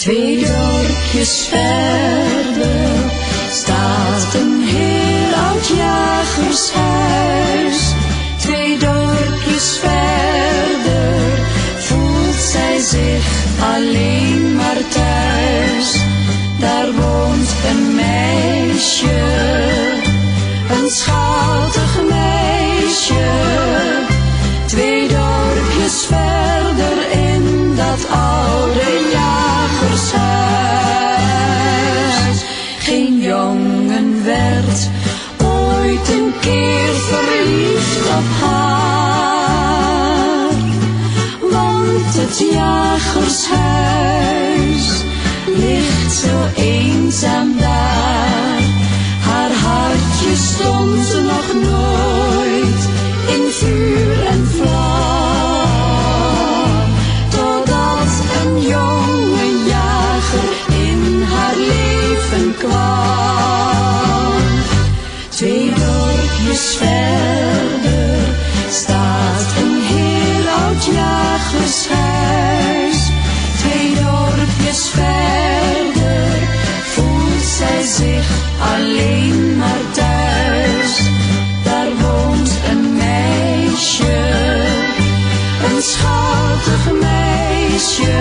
2 dorpjes verder staat een heel oud jagershuis. 2 dorpjes verder voelt zij zich alleen maar thuis. Daar woont een meisje, een schattig meisje. 2 dorpjes verder in dat oude jagershuis. Geen jongen werd ooit een keer verliefd op haar, want het jagershuis ligt zo eenzaam daar. Haar hartje stond nog nooit in vuur en vlam, totdat een jonge jager in haar leven kwam. 2 dorpjes verder staat een heel oud jagershuis. 2 dorpjes verder voelt zij zich alleen maar thuis. Daar woont een meisje, een schattig meisje.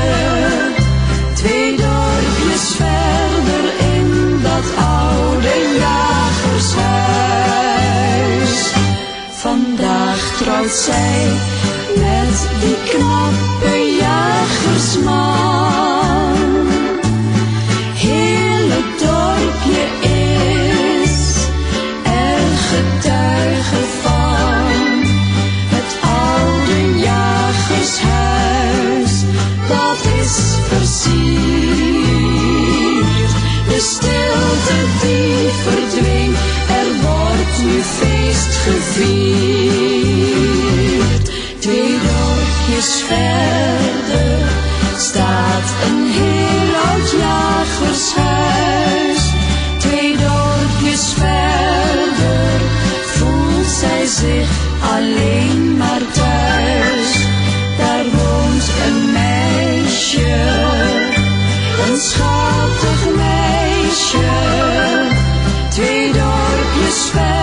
2 dorpjes verder in dat oude jagershuis. Vandaag trouwt zij met die knappe jagersman. Heel het dorpje is er getuige van. Het oude jagershuis, dat is versierd. De stilte die verdween, er wordt nu feest gevierd. 2 dorpjes verder staat een heel oud jagershuis. 2 dorpjes verder voelt zij zich alleen maar thuis. Daar woont een meisje, een schattig meisje. 2 dorpjes verder